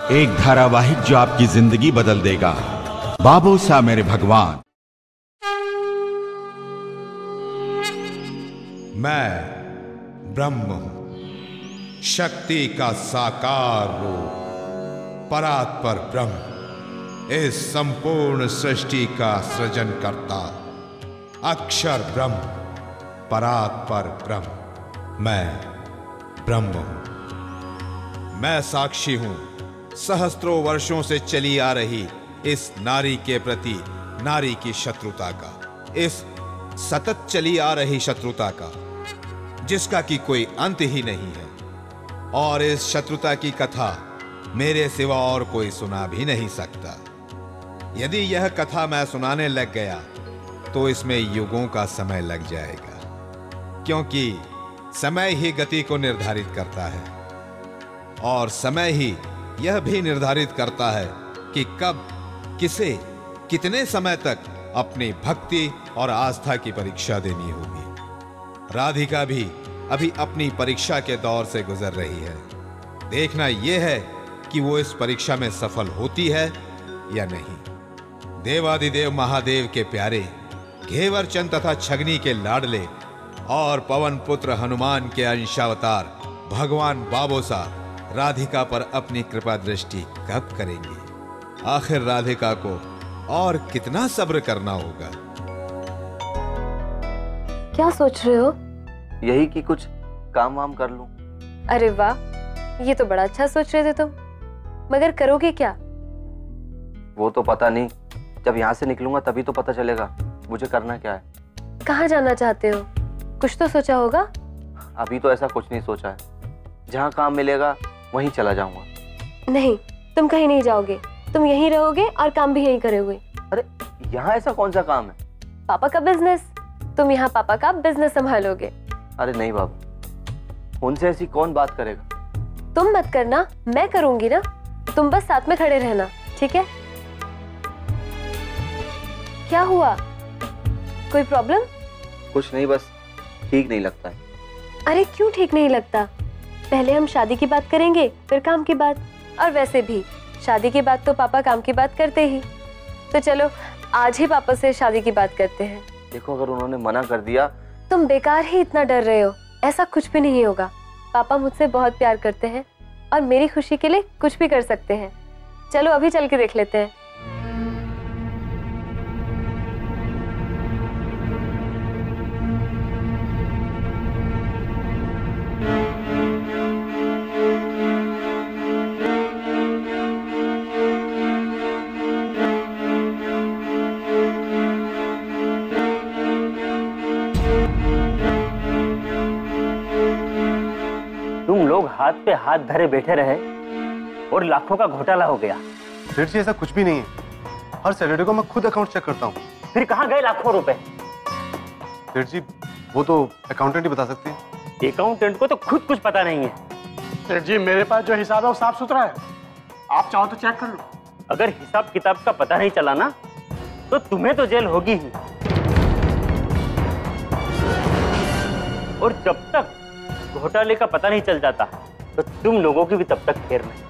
एक धारावाहिक जो आपकी जिंदगी बदल देगा। बाबूसा मेरे भगवान। मैं ब्रह्म हूं, शक्ति का साकार रूप, परात्पर ब्रह्म, इस संपूर्ण सृष्टि का सृजन करता, अक्षर ब्रह्म, परात्पर ब्रह्म। मैं ब्रह्म हूं। मैं साक्षी हूं सहस्त्रों वर्षों से चली आ रही इस नारी के प्रति नारी की शत्रुता का, इस सतत चली आ रही शत्रुता का, जिसका कि कोई अंत ही नहीं है। और इस शत्रुता की कथा मेरे सिवा और कोई सुना भी नहीं सकता। यदि यह कथा मैं सुनाने लग गया तो इसमें युगों का समय लग जाएगा, क्योंकि समय ही गति को निर्धारित करता है और समय ही यह भी निर्धारित करता है कि कब, किसे, कितने समय तक अपनी भक्ति और आस्था की परीक्षा देनी होगी। राधिका भी अभी अपनी परीक्षा के दौर से गुजर रही है। देखना यह है कि वो इस परीक्षा में सफल होती है या नहीं। देवादिदेव महादेव के प्यारे घेवर चंद तथा छगनी के लाडले और पवन पुत्र हनुमान के अंशावतार भगवान बाबोसा राधिका पर अपनी कृपा दृष्टि कब करेंगे? आखिर राधिका को और कितना सब्र करना होगा? क्या सोच रहे हो? यही कि कुछ काम वाम कर लूं। अरे वाह, ये तो बड़ा अच्छा सोच रहे थे तुम, मगर करोगे क्या? वो तो पता नहीं, जब यहाँ से निकलूंगा तभी तो पता चलेगा मुझे करना क्या है। कहाँ जाना चाहते हो? कुछ तो सोचा होगा। अभी तो ऐसा कुछ नहीं सोचा है, जहाँ काम मिलेगा वहीं चला जाऊंगा। नहीं, तुम कहीं नहीं जाओगे, तुम यहीं रहोगे और काम भी यहीं करोगे। अरे यहाँ ऐसा कौन सा काम है? पापा का बिजनेस, तुम यहाँ पापा का बिजनेस संभालोगे। अरे नहीं बाबू, उनसे ऐसी कौन बात करेगा? तुम मत करना, मैं करूंगी ना। तुम बस साथ में खड़े रहना, ठीक है? क्या हुआ? कोई प्रॉब्लम? कुछ नहीं, बस ठीक नहीं लगता है। अरे क्यों ठीक नहीं लगता? पहले हम शादी की बात करेंगे, फिर काम की बात। और वैसे भी शादी की बात तो पापा काम की बात करते ही। तो चलो आज ही पापा से शादी की बात करते हैं। देखो, अगर उन्होंने मना कर दिया। तुम बेकार ही इतना डर रहे हो, ऐसा कुछ भी नहीं होगा। पापा मुझसे बहुत प्यार करते हैं और मेरी खुशी के लिए कुछ भी कर सकते हैं। चलो अभी चल के देख लेते हैं। तुम लोग हाथ पे हाथ धरे बैठे रहे और लाखों का घोटाला हो गया। सेठ जी, ऐसा कुछ भी नहीं है। हर सैटरडे को मैं खुद अकाउंट चेक करता हूँ। फिर कहाँ गए लाखों रुपए? सेठ जी, वो तो अकाउंटेंट ही बता सकते हैं। अकाउंटेंट को तो खुद कुछ पता नहीं है। सेठ जी, मेरे पास जो हिसाब है वो साफ सुथरा है, आप चाहो तो चेक कर लो। अगर हिसाब किताब का पता नहीं चला ना तो तुम्हें तो जेल होगी ही। और जब तक घोटाले का पता नहीं चल जाता तो तुम लोगों की भी तब तक खैर नहीं।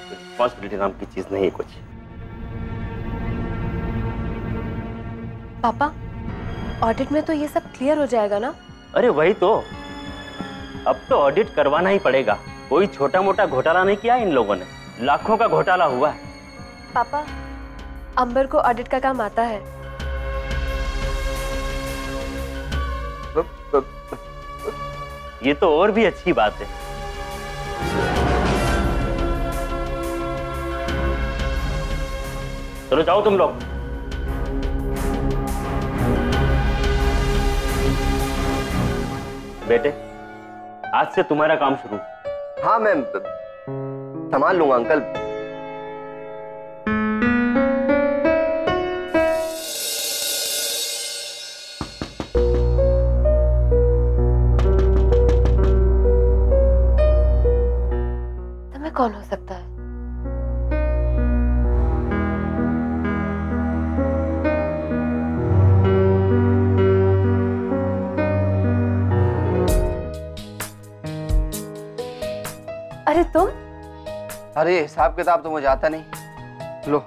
रिस्पॉन्सिबिलिटी नाम की चीज नहीं है कुछ। पापा, ऑडिट में तो ये सब क्लियर हो जाएगा ना? अरे वही तो, अब तो ऑडिट करवाना ही पड़ेगा। कोई छोटा मोटा घोटाला नहीं किया इन लोगों ने, लाखों का घोटाला हुआ है। पापा, अंबर को ऑडिट का काम आता है। ये तो और भी अच्छी बात है। चलो जाओ तुम लोग। बेटे, आज से तुम्हारा काम शुरू। हाँ, मैं संभाल लूंगा अंकल। कौन हो सकता है? अरे तुम अरे हिसाब किताब तो मुझे आता नहीं। लो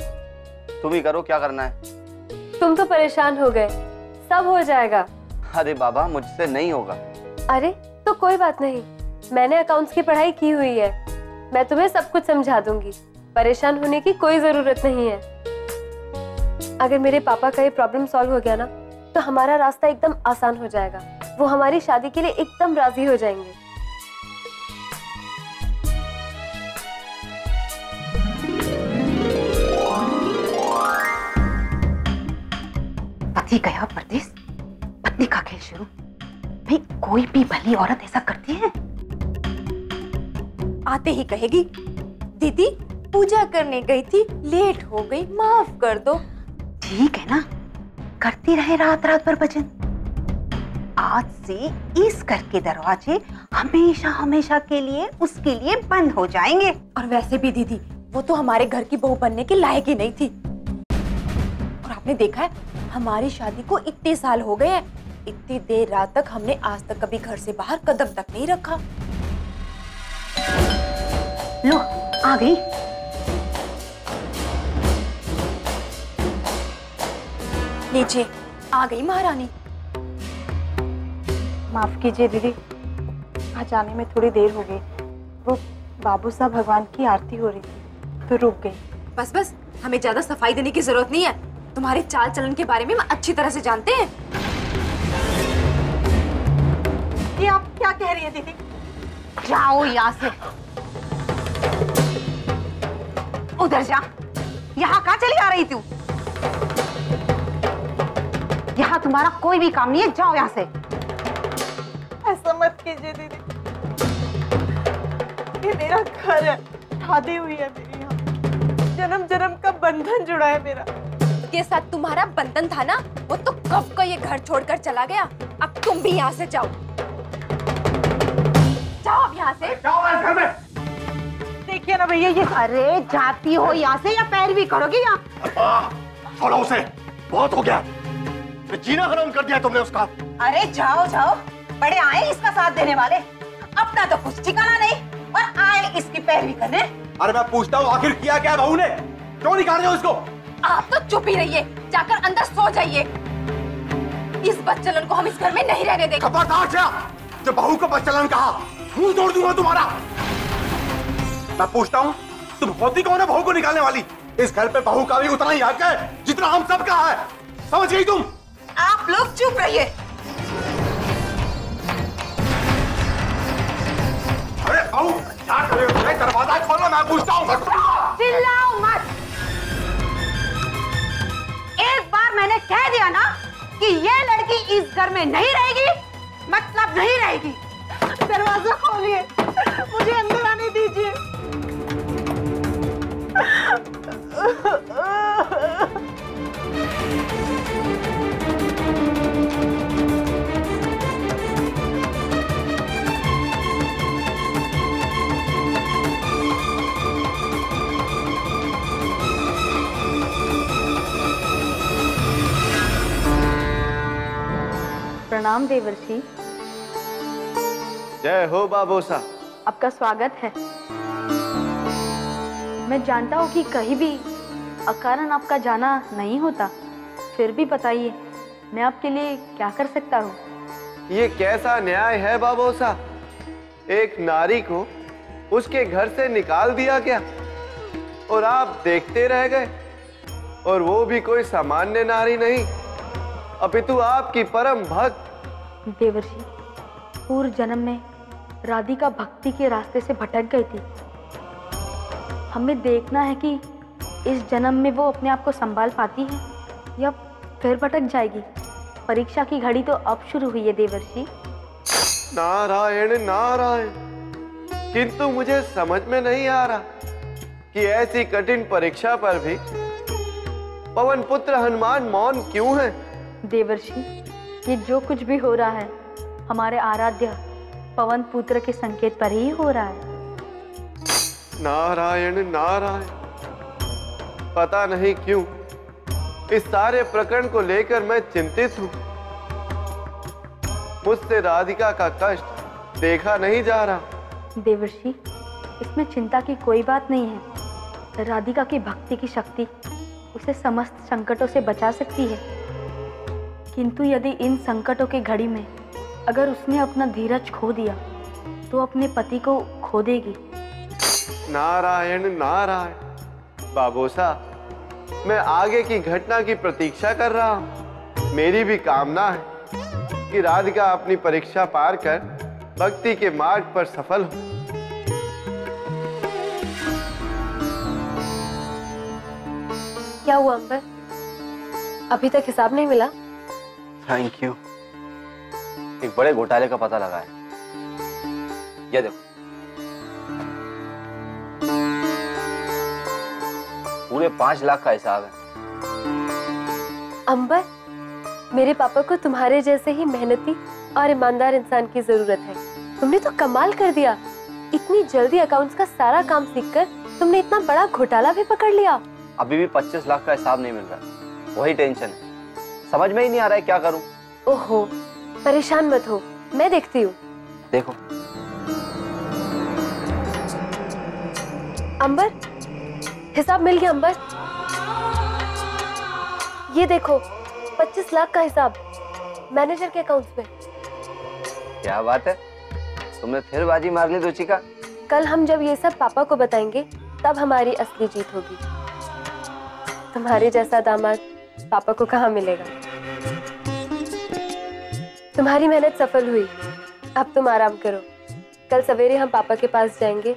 तुम ही करो, क्या करना है। तुम तो परेशान हो गए, सब हो जाएगा। अरे बाबा मुझसे नहीं होगा। अरे तो कोई बात नहीं, मैंने अकाउंट्स की पढ़ाई की हुई है, मैं तुम्हें सब कुछ समझा दूंगी। परेशान होने की कोई जरूरत नहीं है। अगर मेरे पापा का ये प्रॉब्लम सॉल्व हो गया ना, तो हमारा रास्ता एकदम आसान हो जाएगा। वो हमारी शादी के लिए एकदम राजी हो जाएंगे। पति गया परदेश, पत्नी का खेल शुरू। भाई कोई भी भली औरत ऐसा करती है? आते ही कहेगी दीदी पूजा करने गई थी, लेट हो गई, माफ कर दो। ठीक है ना, करती रहे रात रात भर भजन। आज से इस घर के दरवाजे हमेशा हमेशा के लिए उसके लिए बंद हो जाएंगे। और वैसे भी दीदी वो तो हमारे घर की बहू बनने के लायक ही नहीं थी। और आपने देखा है हमारी शादी को इतने साल हो गए हैं, इतनी देर रात तक हमने आज तक कभी घर से बाहर कदम तक नहीं रखा। लो आ गई। नीचे आ गई महारानी। माफ कीजिए दीदी, आज आने में थोड़ी देर हो गई। वो बाबू साहब भगवान की आरती हो रही थी तो रुक गई। बस बस, हमें ज्यादा सफाई देने की जरूरत नहीं है। तुम्हारे चाल चलन के बारे में हम अच्छी तरह से जानते हैं। ये आप क्या कह रही हैं दीदी? जाओ यहाँ से, उधर जा। यहाँ कहाँ चली आ रही तू? यहाँ तुम्हारा कोई भी काम नहीं है, जाओ यहाँ से। ऐसा मत कीजिए दीदी, ये मेरा घर है, शादी हुई है मेरी यहाँ, जन्म जन्म का बंधन जुड़ा है मेरा। के साथ तुम्हारा बंधन था ना, वो तो कब का ये घर छोड़कर चला गया। अब तुम भी यहाँ से जाओ, जाओ अब यहाँ से। जाओ इस घर में। देखिए ना भैया, ये अरे जाती हो यहाँ से या पैर भी करोगी यहाँ? छोड़ो उसे, बहुत हो गया। जीना हराम कर दिया तुमने उसका। अरे जाओ जाओ, बड़े आए इसका साथ देने वाले, अपना तो कुछ ठिकाना नहीं और आए इसकी पैरवी करने। अरे मैं पूछता हूँ आखिर किया क्या बहू ने, क्यों निकाल रहे हो इसको? आप तो चुप ही रहिए, जाकर अंदर सो जाइए। इस बच्चलन को हम इस घर में नहीं रहने देंगे। खबरदार जा, जब बहू को बच्चलन कहा मुंह तोड़ दूंगा तुम्हारा। मैं पूछता हूँ तुम होती कौन है बहू को निकालने वाली? इस घर पे बहू का भी उतना ही हक है जितना हम सब का है, समझ गई तुम? आप लोग चुप रहिए। अरे बहू क्या कर रहे हो? दरवाजा खोलो, मैं पूछता हूँ। चिल्लाओ मत। एक बार मैंने कह दिया ना कि ये लड़की इस घर में नहीं रहेगी, मतलब नहीं रहेगी। दरवाजा खोलिए, मुझे अंदर आने दीजिए। प्रणाम देवर्षि। जय हो बाबोसा। आपका स्वागत है। मैं जानता हूँ कि कहीं भी अकारण आपका जाना नहीं होता, फिर भी बताइए मैं आपके लिए क्या कर सकता हूँ? ये कैसा न्याय है बाबोसा? एक नारी को उसके घर से निकाल दिया गया और आप देखते रह गए, और वो भी कोई सामान्य नारी नहीं, अपितु आपकी परम भक्त। देवर्षि, पूर्व जन्म में राधिका भक्ति के रास्ते से भटक गई थी। हमें देखना है कि इस जन्म में वो अपने आप को संभाल पाती है या फिर भटक जाएगी। परीक्षा की घड़ी तो अब शुरू हुई है देवर्षि। नारायण नारायण, किंतु मुझे समझ में नहीं आ रहा कि ऐसी कठिन परीक्षा पर भी पवन पुत्र हनुमान मौन क्यों है? देवर्षि, ये जो कुछ भी हो रहा है हमारे आराध्य पवन पुत्र के संकेत पर ही हो रहा है। नारायण नारायण, पता नहीं क्यों इस सारे प्रकरण को लेकर मैं चिंतित हूं। मुझसे राधिका का कष्ट देखा नहीं जा रहा। देवर्षि, इसमें चिंता की कोई बात नहीं है। राधिका की भक्ति की शक्ति उसे समस्त संकटों से बचा सकती है, किंतु यदि इन संकटों की घड़ी में अगर उसने अपना धीरज खो दिया तो अपने पति को खो देगी। नारायण नारायण। बाबोसा, मैं आगे की घटना की प्रतीक्षा कर रहा हूँ। मेरी भी कामना है कि राधिका अपनी परीक्षा पार कर भक्ति के मार्ग पर सफल हो। क्या हुआ अंबर? अभी तक हिसाब नहीं मिला? Thank you. एक बड़े घोटाले का पता लगा है। ये देखो, पूरे 5 लाख का हिसाब है। अंबर, मेरे पापा को तुम्हारे जैसे ही मेहनती और ईमानदार इंसान की जरूरत है। तुमने तो कमाल कर दिया। इतनी जल्दी अकाउंट्स का सारा काम सीखकर तुमने इतना बड़ा घोटाला भी पकड़ लिया। अभी भी 25 लाख का हिसाब नहीं मिल रहा, वही टेंशन है। समझ में ही नहीं आ रहा है क्या करूं। ओहो, परेशान मत हो, मैं देखती हूँ। देखो अंबर, हिसाब मिल गया अंबर। ये देखो 25 लाख का हिसाब मैनेजर के अकाउंट्स में। क्या बात है, तुमने फिर बाजी मार ली रुचिका। कल हम जब ये सब पापा को बताएंगे तब हमारी असली जीत होगी। तुम्हारे जैसा दामाद पापा को कहाँ मिलेगा। तुम्हारी मेहनत सफल हुई, अब तुम आराम करो। कल सवेरे हम पापा के पास जाएंगे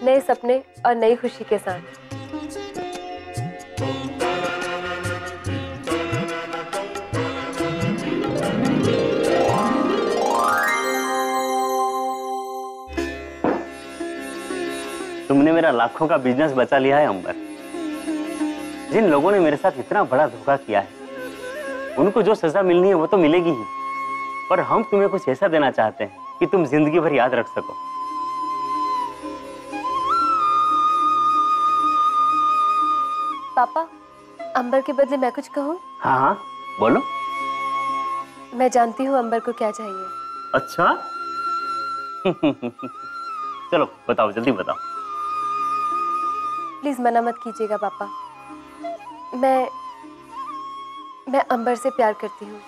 नए सपने और नई खुशी के साथ। तुमने मेरा लाखों का बिजनेस बचा लिया है अंबर। जिन लोगों ने मेरे साथ इतना बड़ा धोखा किया है उनको जो सजा मिलनी है वो तो मिलेगी ही, पर हम तुम्हें कुछ ऐसा देना चाहते हैं कि तुम जिंदगी भर याद रख सको। पापा, अंबर के बदले मैं कुछ कहूँ? हाँ हाँ बोलो। मैं जानती हूँ अंबर को क्या चाहिए। अच्छा चलो बताओ, जल्दी बताओ। प्लीज मना मत कीजिएगा पापा। मैं अंबर से प्यार करती हूँ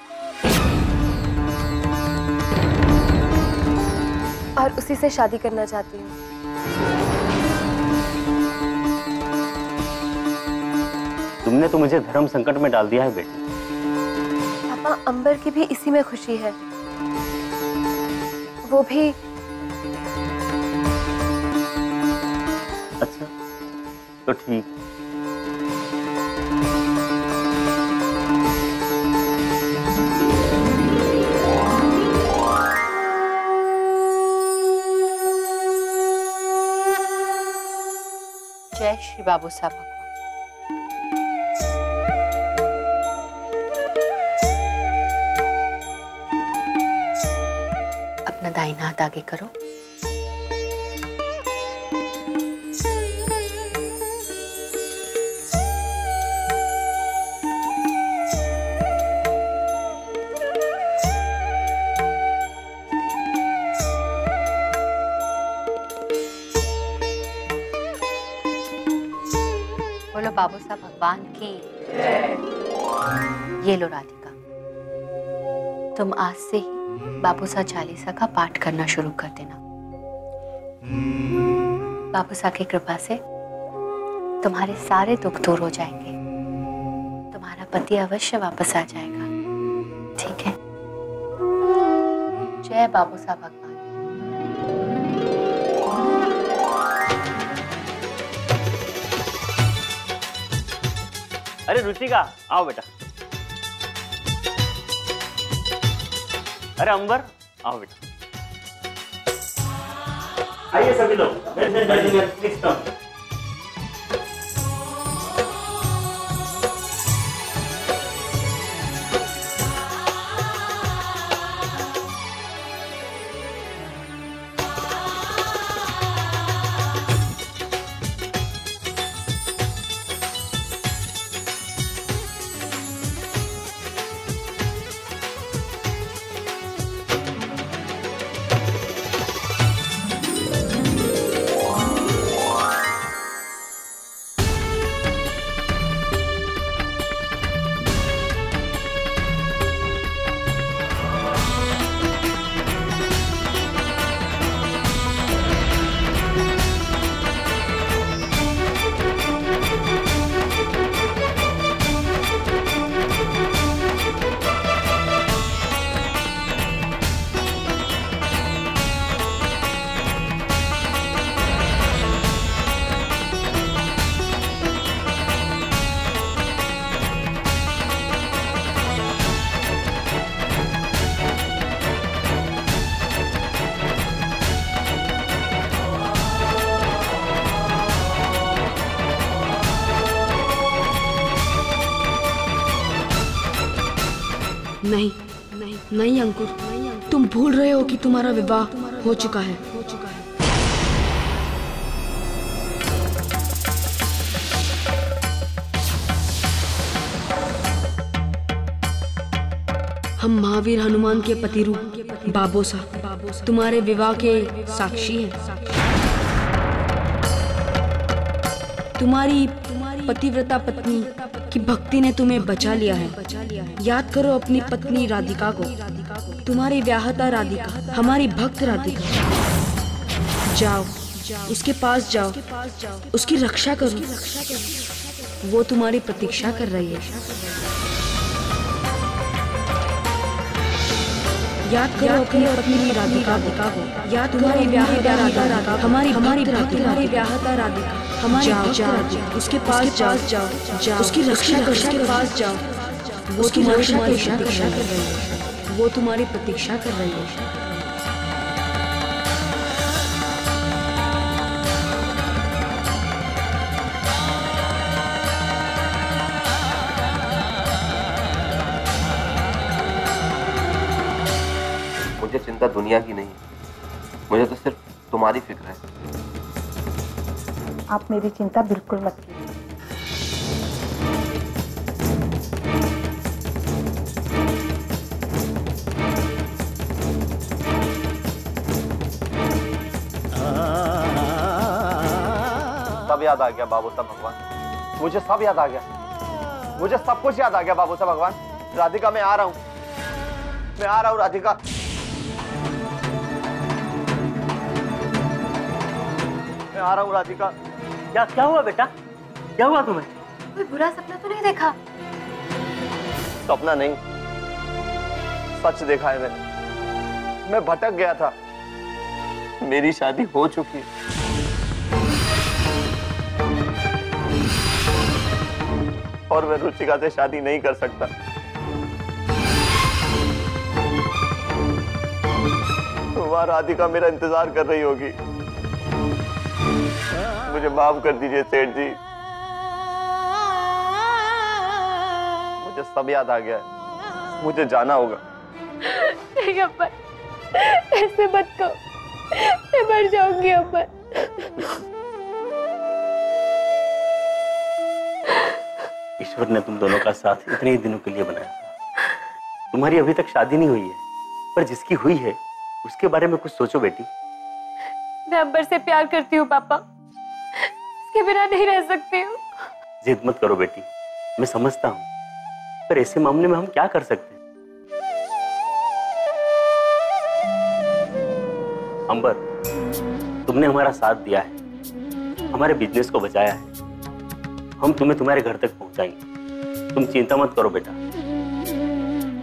और उसी से शादी करना चाहती हूँ। तुमने तो मुझे धर्म संकट में डाल दिया है बेटी। पापा, अंबर की भी इसी में खुशी है। वो भी। अच्छा तो ठीक। जय श्री बाबू साहब भगवान। अपना दाहिना हाथ आगे करो। बोलो बाबू साहब भगवान की। ये लो राधिका, तुम आज से ही बाबू साहब चालीसा का पाठ करना शुरू कर देना। बाबू साहब की कृपा से तुम्हारे सारे दुख दूर हो जाएंगे। तुम्हारा पति अवश्य वापस आ जाएगा, ठीक है? जय बाबू साहब भगवान। अरे रुचिका, आओ बेटा। अरे अंबर, आओ बेटा। आइए सभी लोग, प्लीज कम। नहीं नहीं नहीं अंकुर, तुम भूल रहे हो कि तुम्हारा विवाह हो चुका है। हम महावीर हनुमान के पति रूप बाबोसा तुम्हारे विवाह के साक्षी हैं। तुम्हारी पतिव्रता पत्नी की भक्ति ने तुम्हें बचा लिया है। याद करो अपनी पत्नी राधिका को, तुम्हारी व्याहता राधिका, हमारी भक्त राधिका। जाओ उसके पास जाओ, उसकी रक्षा करो, वो तुम्हारी प्रतीक्षा कर रही है। याद करो अपनी पत्नी राधिका को, याद तुम्हारी व्याहता राधिका, हमारी तुम्हारी व्याहता राधिका, हमारी जाओ उसके पास जाओ, उसकी रक्षा करो, उसके पास जाओ, वो तुम्हारी प्रतीक्षा कर रही है, वो तुम्हारी प्रतीक्षा कर रही है। मुझे चिंता दुनिया की नहीं, मुझे तो सिर्फ तुम्हारी फिक्र है। आप मेरी चिंता बिल्कुल मत कीजिए। सब याद आ गया बाबू साहब भगवान, मुझे सब याद आ गया, मुझे सब कुछ याद आ गया बाबू साहब भगवान। राधिका मैं आ रहा हूँ, मैं आ रहा हूँ राधिका। मैं आ रहा हूँ राधिका। क्या हुआ बेटा, क्या हुआ तुम्हें? कोई बुरा सपना तो नहीं देखा? सपना नहीं, सच देखा है मैंने। मैं भटक गया था, मेरी शादी हो चुकी है। और मैं रुचिका से शादी नहीं कर सकता। वहां राधिका मेरा इंतजार कर रही होगी। मुझे माफ कर दीजिए सेठ जी, मुझे सब याद आ गया है, मुझे जाना होगा। नहीं अब्बा, ऐसे मत कहो, मैं मर जाऊंगी अब्बा। ईश्वर ने तुम दोनों का साथ इतने ही दिनों के लिए बनाया। तुम्हारी अभी तक शादी नहीं हुई है, पर जिसकी हुई है उसके बारे में कुछ सोचो बेटी। मैं अंबर से प्यार करती हूँ पापा, इसके बिना नहीं रह सकती हूँ। जिद मत करो बेटी, मैं समझता हूँ, पर ऐसे मामले में हम क्या कर सकते हैं? अंबर, तुमने हमारा साथ दिया है, हमारे बिजनेस को बचाया है, हम तुम्हें तुम्हारे घर तक पहुंचाएंगे। तुम चिंता मत करो बेटा,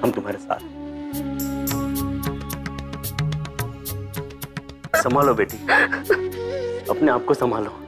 हम तुम्हारे साथ हैं। संभालो बेटी, अपने आप को संभालो।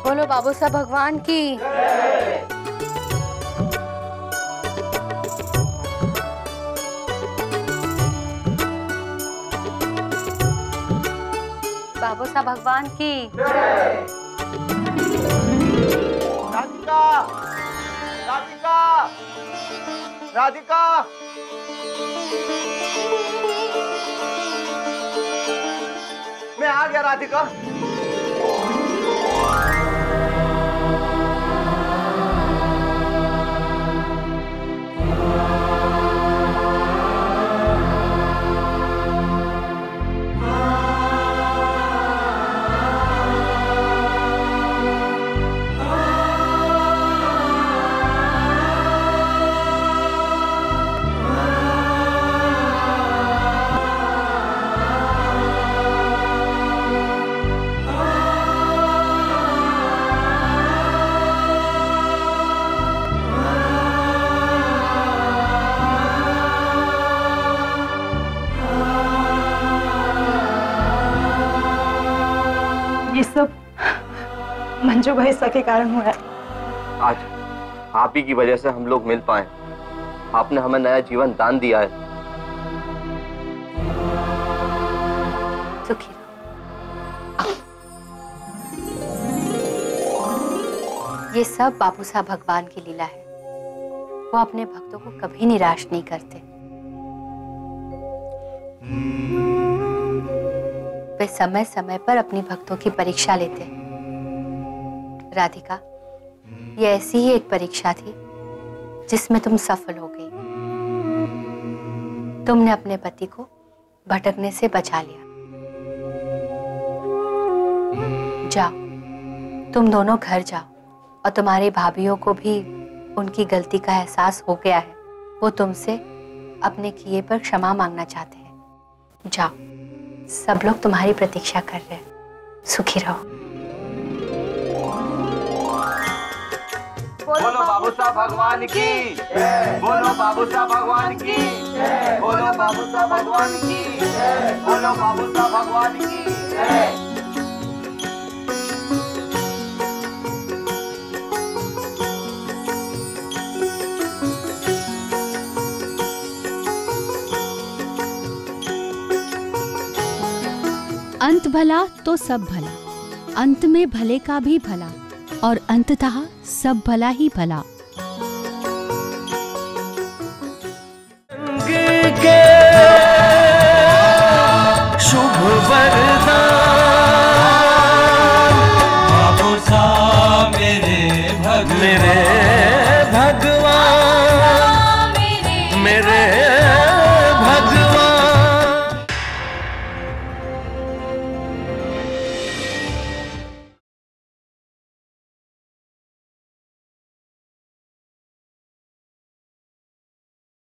बोलो बाबूसा भगवान की। बाबूसा भगवान की। राधिका, राधिका, राधिका, मैं आ गया राधिका। सब मंजू भाईसा के कारण हुआ है। आज आप ही की वजह से हम लोग मिल पाए। आपने हमें नया जीवन दान दिया है। सुखी ये सब बाबू साहब भगवान की लीला है। वो अपने भक्तों को कभी निराश नहीं करते। वे समय समय पर अपनी भक्तों की परीक्षा लेते हैं। राधिका, ये ऐसी ही एक परीक्षा थी जिसमें तुम सफल हो गई। तुमने अपने पति को भटकने से बचा लिया। जाओ, तुम दोनों घर जाओ और तुम्हारी भाभीयों को भी उनकी गलती का एहसास हो गया है। वो तुमसे अपने किए पर क्षमा मांगना चाहते हैं। जाओ, सब लोग तुम्हारी प्रतीक्षा कर रहे हैं। सुखी रहो। बोलो बाबू साहब भगवान की, बोलो बाबू साहब भगवान की, बोलो बाबू साहब भगवान की, बोलो बाबू साहब भगवान की। अंत भला तो सब भला, अंत में भले का भी भला, और अंततः सब भला ही भला। के शुभ वरदान बाबू साहब मेरे भगवान